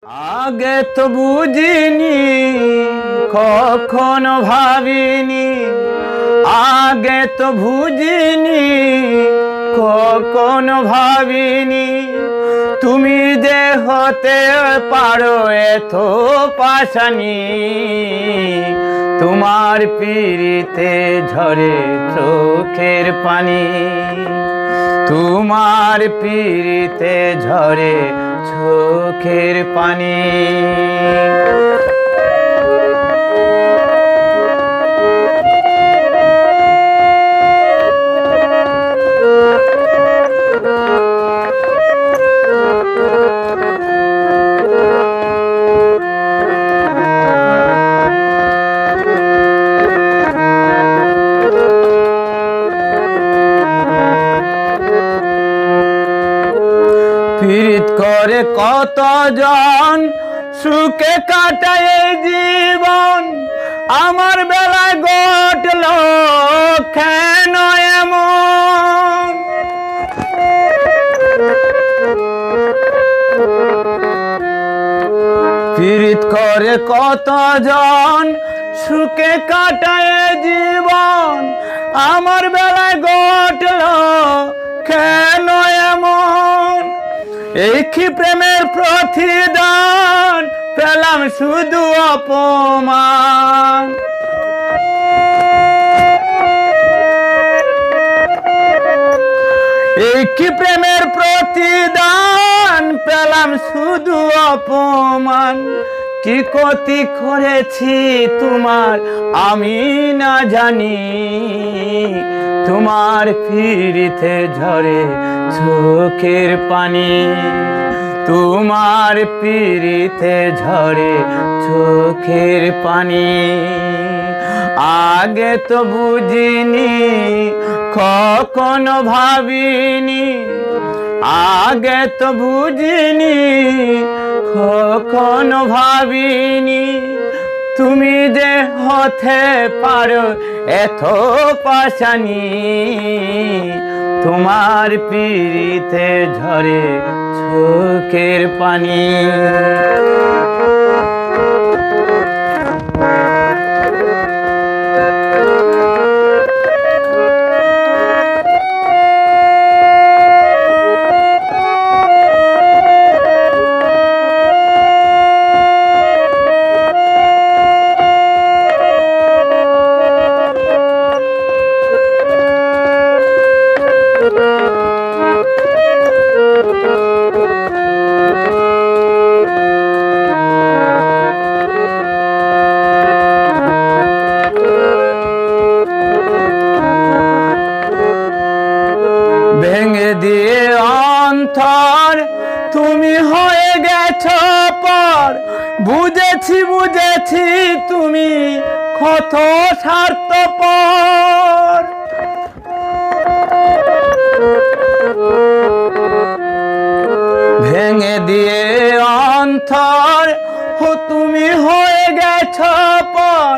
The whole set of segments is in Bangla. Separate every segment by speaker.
Speaker 1: আগে তো বুঝিনি, কখনো ভাবিনি। আগে তো বুঝিনি, কখনো ভাবিনি। তুমি যে হতে পারো এত পাশানি। তোমার পিড়িতে ঝরে চোখের পানি। তোমার পিড়িতে ঝরে চোখের পানি। পীড়িত করে কতজন সুখে কাটায় এই জীবন। আমার বেলায় ঘটল কেন এমন? পীড়িত করে কতজন সুখে কাটায় এই জীবন। আমার বেলায় ঘটল কেন এমন? এই কি প্রেমের প্রতিদান, পেলাম শুধু অপমান। এই কি প্রেমের প্রতিদান, পেলাম শুধু অপমান। কি ক্ষতি করেছি তোমার আমি না জানি। তোমার পিড়িতে ঝরে চোখের পানি। তোমার পিড়িতে ঝরে চোখের পানি। আগে তো বুঝিনি, কখনো ভাবিনি। আগে তো বুঝিনি, কখনো ভাবিনি। তুমি যে হতে পারো এত পাশানি। তোমার পিড়িতে ঝরে চোখের পানি। ভেঙে দিয়ে অন্তর তুমি হয়ে গেছো পর। বুঝেছি বুঝেছি তুমি কত স্বার্থপর। ভেঙে দিয়ে অন্তর তুমি হয়ে গেছো পর।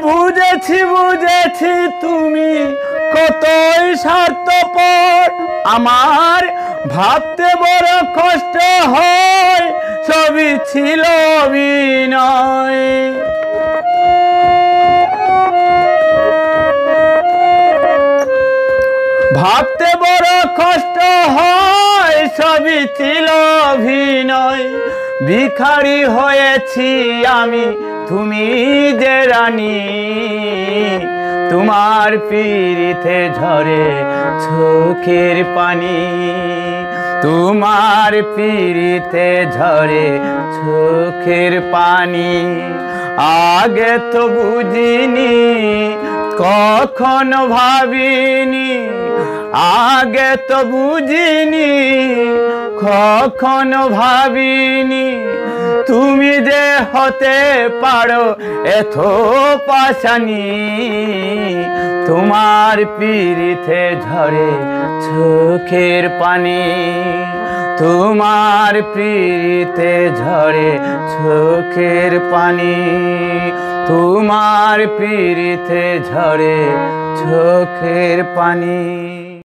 Speaker 1: বুঝেছি বুঝেছি তুমি কতই স্বার্থপর। আমার ভাবতে বড় কষ্ট হয়, সবই ছিল অভিনয়। ভাবতে বড় কষ্ট হয়, সবই ছিল অভিনয়। ভিখারি হয়েছি আমি, তুমি যে রানী। তোমার পিড়িতে ঝরে চোখের পানি। তোমার পিড়িতে ঝরে চোখের পানি। আগে তো বুঝিনি, কখনো ভাবিনি। আগে তো বুঝিনি, কখনো ভাবিনি। তুমি যে হতে পারো এত পাশানি। তোমার পিড়িতে ঝরে চোখের পানি। তোমার পিড়িতে ঝরে চোখের পানি। তোমার পিড়িতে ঝরে চোখের পানি।